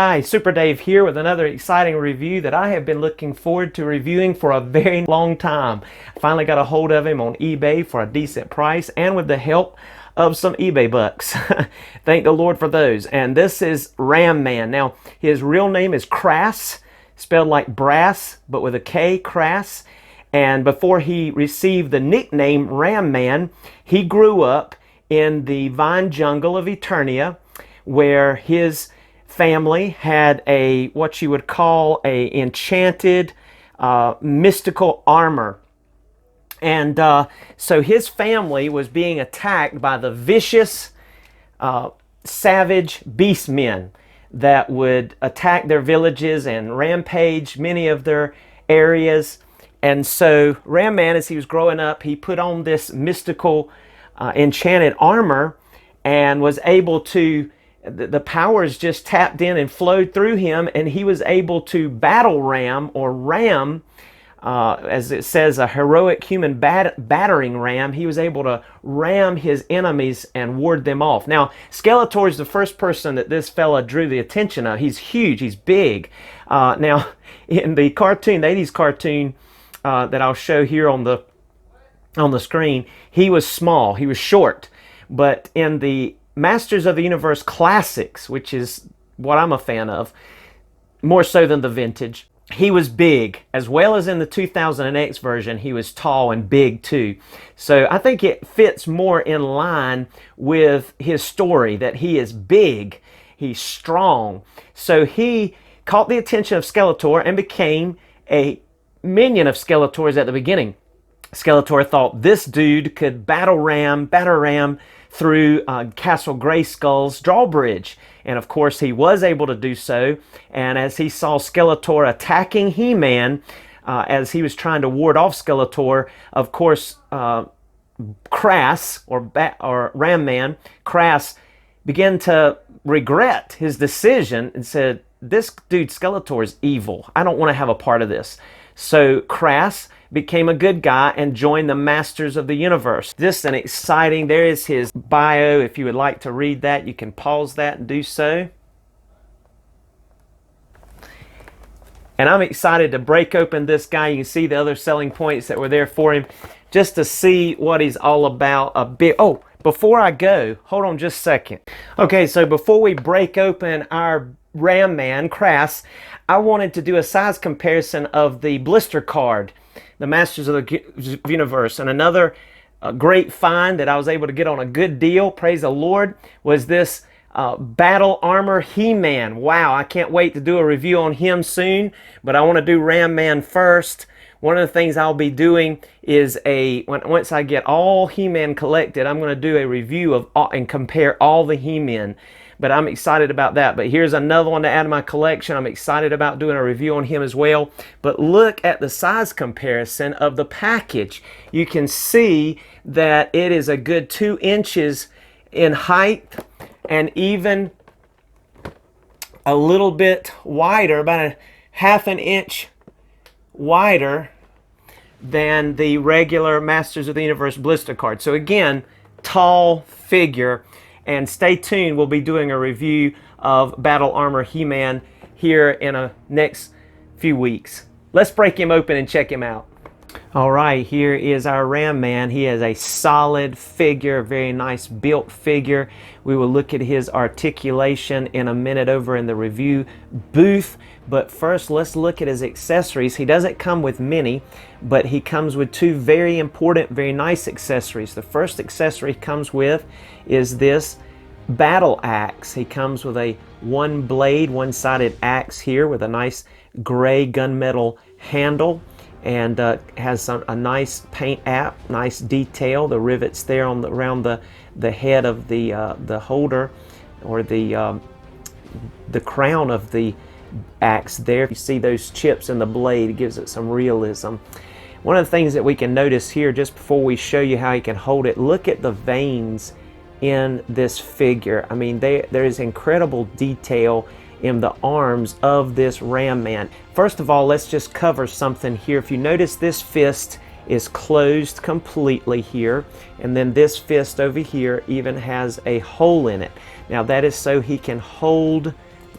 Hi, Super Dave here with another exciting review that I have been looking forward to reviewing for a very long time. I finally got a hold of him on eBay for a decent price and with the help of some eBay bucks. Thank the Lord for those. And this is Ram Man. Now, his real name is Crass, spelled like brass, but with a K, Crass. And before he received the nickname Ram Man, he grew up in the vine jungle of Eternia, where his family had what you would call a enchanted mystical armor. And so his family was being attacked by the vicious savage beast men that would attack their villages and rampage many of their areas. And so Ram Man, as he was growing up, he put on this mystical enchanted armor and was able to, the powers just tapped in and flowed through him, and he was able to battle ram or ram, as it says, a heroic human battering ram. He was able to ram his enemies and ward them off. Now, Skeletor is the first person that this fella drew the attention of. He's huge, he's big. Now, in the cartoon, the 80s cartoon that I'll show here on the screen, he was small, he was short. But in the Masters of the Universe Classics, which is what I'm a fan of, more so than the vintage, he was big, as well as in the 2000X version, he was tall and big too. So I think it fits more in line with his story, that he is big, he's strong. So he caught the attention of Skeletor and became a minion of Skeletor's at the beginning. Skeletor thought this dude could batter ram through Castle Grayskull's drawbridge. And of course he was able to do so. And as he saw Skeletor attacking He-Man, as he was trying to ward off Skeletor, of course Crass, or Ram Man, Crass, began to regret his decision and said, this dude Skeletor is evil. I don't want to have a part of this. So Crass became a good guy and joined the Masters of the Universe. This is an exciting, there is his bio. If you would like to read that, you can pause that and do so. And I'm excited to break open this guy. You can see the other selling points that were there for him, just to see what he's all about a bit. Oh, before I go, hold on just a second. Okay, so before we break open our Ram Man, Crass, I wanted to do a size comparison of the blister card, the Masters of the Universe. And another great find that I was able to get on a good deal, praise the Lord, was this Battle Armor He-Man. Wow, I can't wait to do a review on him soon, but I want to do Ram Man first. One of the things I'll be doing is once I get all He-Man collected, I'm going to do a review of and compare all the He-Men. But I'm excited about that. But here's another one to add to my collection. I'm excited about doing a review on him as well. But look at the size comparison of the package. You can see that it is a good 2 inches in height and even a little bit wider, about a ½ inch wider than the regular Masters of the Universe blister card. So again, tall figure. And stay tuned, we'll be doing a review of Battle Armor He-Man here in a next few weeks. Let's break him open and check him out. All right, here is our Ram Man. He is a solid figure, very nice built figure. We will look at his articulation in a minute over in the review booth. But first, let's look at his accessories. He doesn't come with many, but he comes with 2 very important, very nice accessories. The first accessory he comes with is this battle axe. He comes with a one-sided axe here with a nice gray gunmetal handle, and has a nice paint app, nice detail. The rivets there around the head of the holder, or the crown of the axe there. You see those chips in the blade, it gives it some realism. One of the things that we can notice here, just before we show you how you can hold it, look at the veins in this figure. I mean, there is incredible detail in the arms of this Ram Man. First of all, let's just cover something here. If you notice, this fist is closed completely here, and then this fist over here even has a hole in it. Now that is so he can hold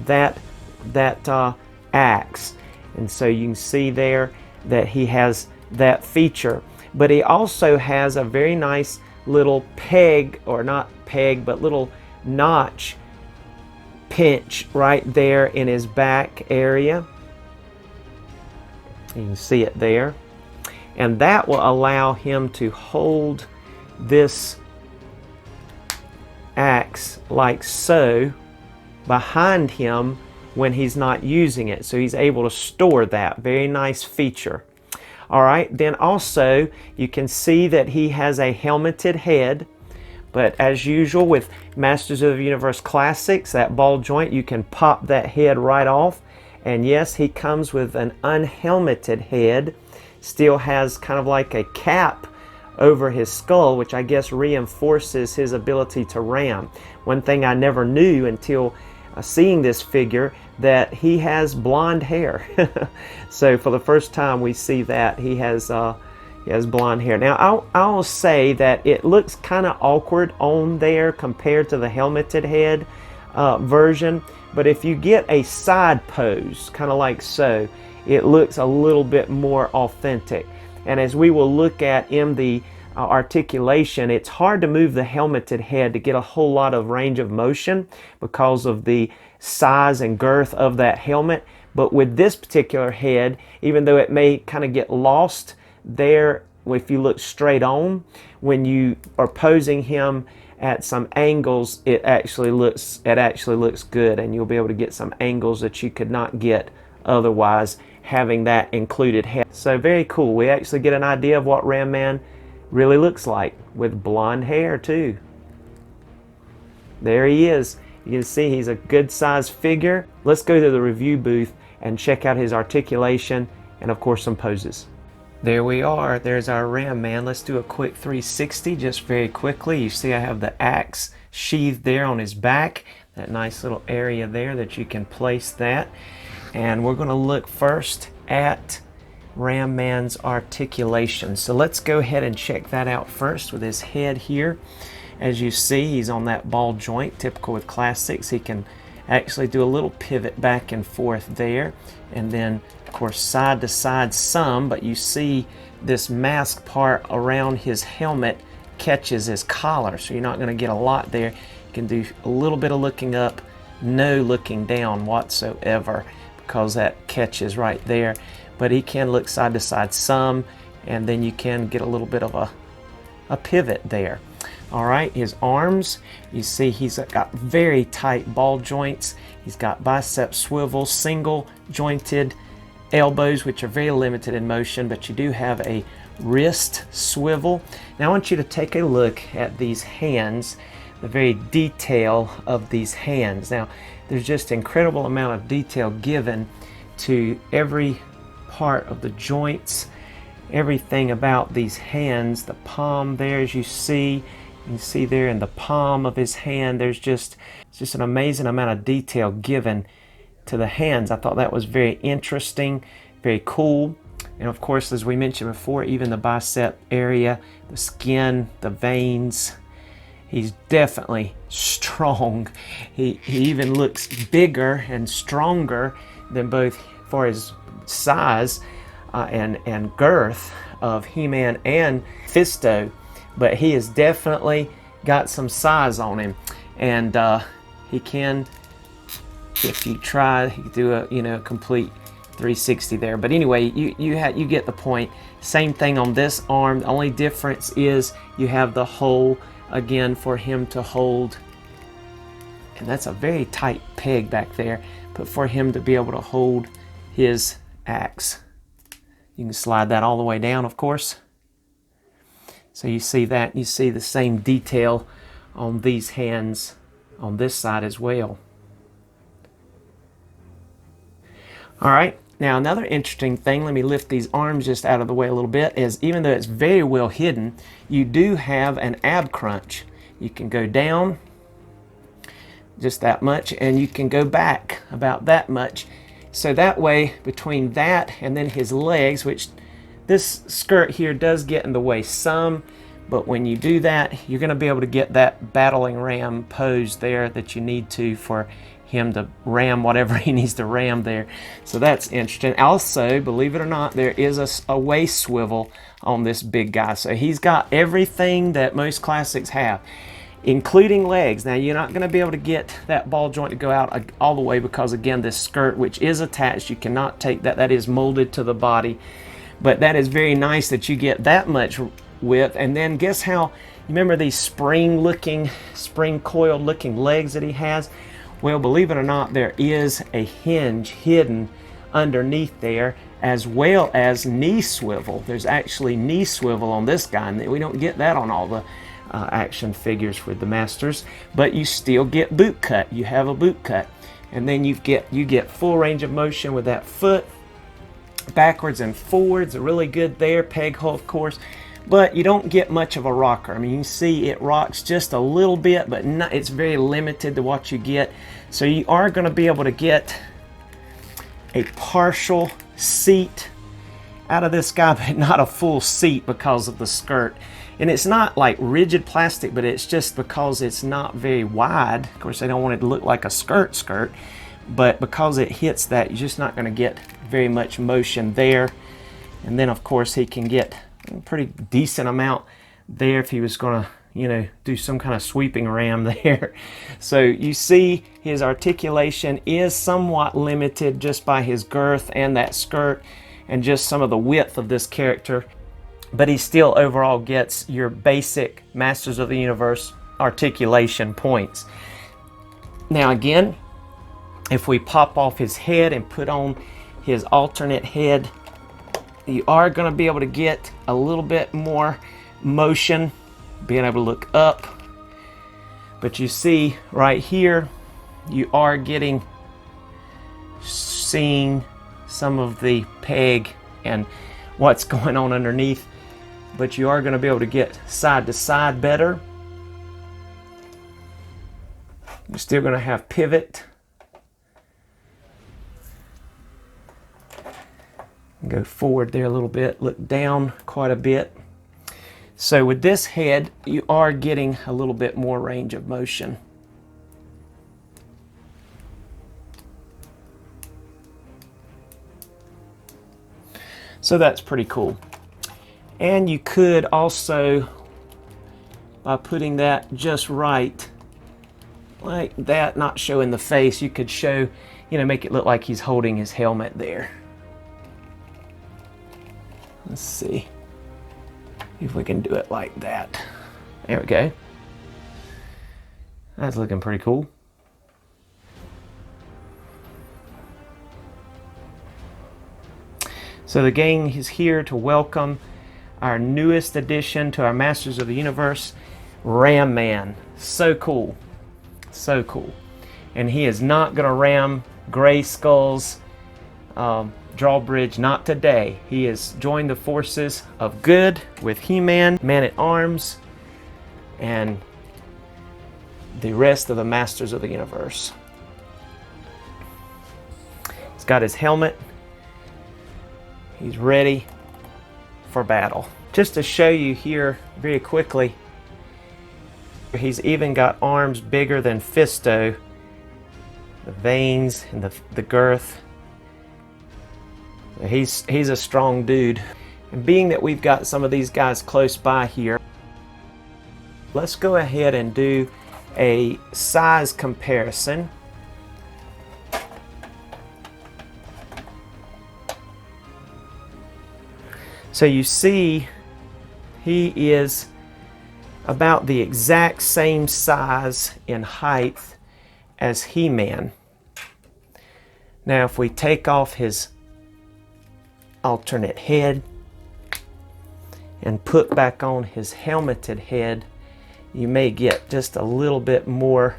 that axe. And so you can see there that he has that feature. But he also has a very nice little peg, or not peg, but little notch pinch right there in his back area. You can see it there. And that will allow him to hold this axe like so behind him when he's not using it. So he's able to store that. Very nice feature. All right, then also you can see that he has a helmeted head, but as usual with Masters of the Universe Classics, that ball joint, you can pop that head right off. And yes, he comes with an unhelmeted head, still has kind of like a cap over his skull, which I guess reinforces his ability to ram. One thing I never knew until seeing this figure, that he has blonde hair. So for the first time we see that he has blonde hair. Now I'll say that it looks kind of awkward on there compared to the helmeted head version, but if you get a side pose, kind of like so, it looks a little bit more authentic. And as we will look at in the articulation, it's hard to move the helmeted head to get a whole lot of range of motion because of the size and girth of that helmet. But with this particular head, even though it may kind of get lost there if you look straight on, when you are posing him at some angles, it actually looks good, and you'll be able to get some angles that you could not get otherwise having that included head. So very cool. We actually get an idea of what Ram Man really looks like with blonde hair too. There he is. You can see he's a good sized figure. Let's go to the review booth and check out his articulation and of course some poses. There we are. There's our Ram Man. Let's do a quick 360 just very quickly. You see I have the axe sheathed there on his back. That nice little area there that you can place that. And we're going to look first at Ram Man's articulation. So let's go ahead and check that out first with his head here. As you see, he's on that ball joint, typical with Classics. He can actually do a little pivot back and forth there, and then of course side to side some, but you see this mask part around his helmet catches his collar, so you're not going to get a lot there. You can do a little bit of looking up, no looking down whatsoever, because that catches right there. But he can look side to side some, and then you can get a little bit of a pivot there. All right, his arms, you see he's got very tight ball joints. He's got bicep swivel, single jointed elbows, which are very limited in motion, but you do have a wrist swivel. Now I want you to take a look at these hands, the very detail of these hands. Now there's just incredible amount of detail given to every part of the joints, everything about these hands. The palm there, as you can see there in the palm of his hand, there's just an amazing amount of detail given to the hands. I thought that was very interesting, very cool. And of course, as we mentioned before, even the bicep area, the skin, the veins, he's definitely strong. He even looks bigger and stronger than both for his size and girth of He-Man and Fisto, but he has definitely got some size on him, and he can, if you try, he can do a complete 360 there. But anyway, you get the point. Same thing on this arm. The only difference is you have the hole again for him to hold, and that's a very tight peg back there, but for him to be able to hold his axe. You can slide that all the way down, of course. So you see that, you see the same detail on these hands on this side as well. All right, now another interesting thing, let me lift these arms just out of the way a little bit, is even though it's very well hidden, you do have an ab crunch. You can go down just that much, and you can go back about that much. So that way, between that and then his legs, which this skirt here does get in the way some, but when you do that, you're going to be able to get that battling ram pose there that you need to for him to ram whatever he needs to ram there. So that's interesting. Also, believe it or not, there is a waist swivel on this big guy. So he's got everything that most classics have, including legs. Now you're not going to be able to get that ball joint to go out all the way because, again, this skirt, which is attached, you cannot take that. That is molded to the body. But that is very nice that you get that much width. And then guess how, you remember these spring coiled looking legs that he has? Well, believe it or not, there is a hinge hidden underneath there, as well as knee swivel. There's actually knee swivel on this guy, and we don't get that on all the action figures with the Masters, but you still get boot cut. You have a boot cut, and then you get full range of motion with that foot, backwards and forwards, really good there. Peg hole, of course, but you don't get much of a rocker. I mean, you can see it rocks just a little bit, but it's very limited to what you get. So you are going to be able to get a partial seat out of this guy, but not a full seat because of the skirt. And it's not like rigid plastic, but it's just because it's not very wide. Of course, they don't want it to look like a skirt, but because it hits that, you're just not going to get very much motion there. And then, of course, he can get a pretty decent amount there if he was going to, you know, do some kind of sweeping ram there. So you see his articulation is somewhat limited just by his girth and that skirt and just some of the width of this character, but he still overall gets your basic Masters of the Universe articulation points. Now again, if we pop off his head and put on his alternate head, you are going to be able to get a little bit more motion, being able to look up. But you see right here, you are seeing some of the peg and what's going on underneath, but you are going to be able to get side to side better. You're still going to have pivot. Go forward there a little bit, look down quite a bit. So with this head, you are getting a little bit more range of motion. So that's pretty cool. And you could also, by putting that just right, like that, not showing the face, you could show, you know, make it look like he's holding his helmet there. Let's see if we can do it like that. There we go. That's looking pretty cool. So the gang is here to welcome our newest addition to our Masters of the Universe, Ram Man. So cool. So cool. And he is not going to ram Grayskull's drawbridge, not today. He has joined the forces of good with He-Man, Man-at-Arms, and the rest of the Masters of the Universe. He's got his helmet. He's ready for battle. Just to show you here very quickly, he's even got arms bigger than Fisto. The veins and the girth. He's a strong dude. And being that we've got some of these guys close by here, let's go ahead and do a size comparison. So you see he is about the exact same size in height as He-Man. Now if we take off his alternate head and put back on his helmeted head, you may get just a little bit more,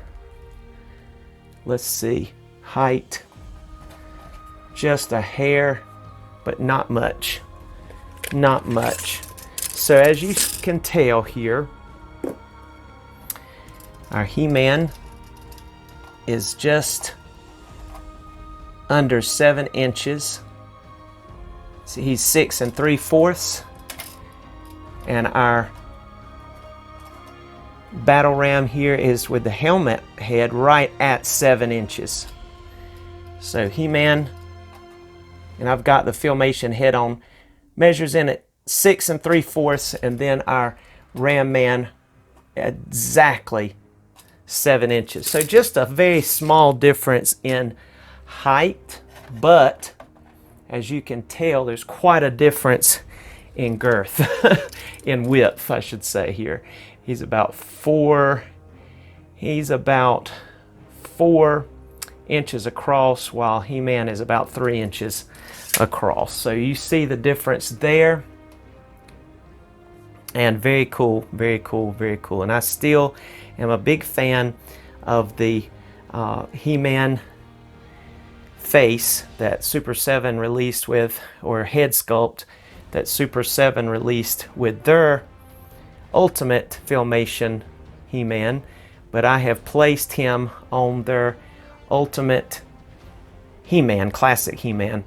let's see, height, just a hair, but not much, not much. So as you can tell here, our He-Man is just under 7 inches. See, he's 6 3/4, and our battle ram here is with the helmet head right at 7 inches. So He-Man, and I've got the Filmation head on, measures in at 6 3/4, and then our Ram Man exactly 7 inches. So just a very small difference in height, but as you can tell, there's quite a difference in girth, in width, I should say here. He's about 4 inches across, while He-Man is about 3 inches across. So you see the difference there. And very cool, very cool, very cool. And I still am a big fan of the He-Man face that Super 7 released with, or head sculpt that Super 7 released with their Ultimate Filmation He-Man, but I have placed him on their Ultimate He-Man, Classic He-Man.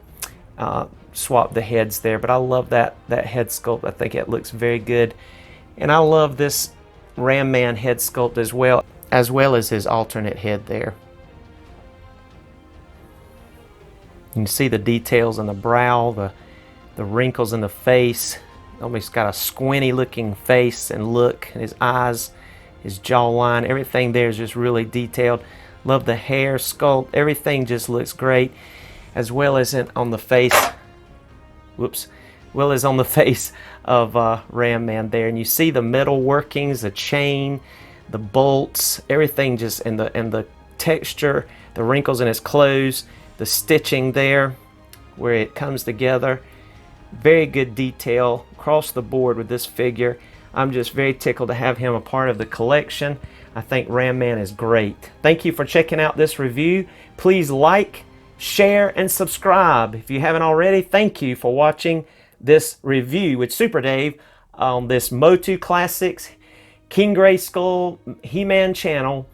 Swap the heads there, but I love that head sculpt. I think it looks very good, and I love this Ram Man head sculpt as well as his alternate head there. You can see the details in the brow, the wrinkles in the face. Almost got a squinty looking face and look, and his eyes, his jawline, everything there is just really detailed. Love the hair sculpt. Everything just looks great, as well as on the face. Well as on the face of Ram Man there, and you see the metal workings, the chain, the bolts, everything just, and the texture, the wrinkles in his clothes, the stitching there where it comes together. Very good detail across the board with this figure. I'm just very tickled to have him a part of the collection. I think Ram Man is great. Thank you for checking out this review. Please like, share, and subscribe if you haven't already. Thank you for watching this review with Super Dave on this MOTU Classics King Grayskull He-Man channel,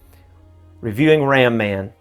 reviewing Ram Man.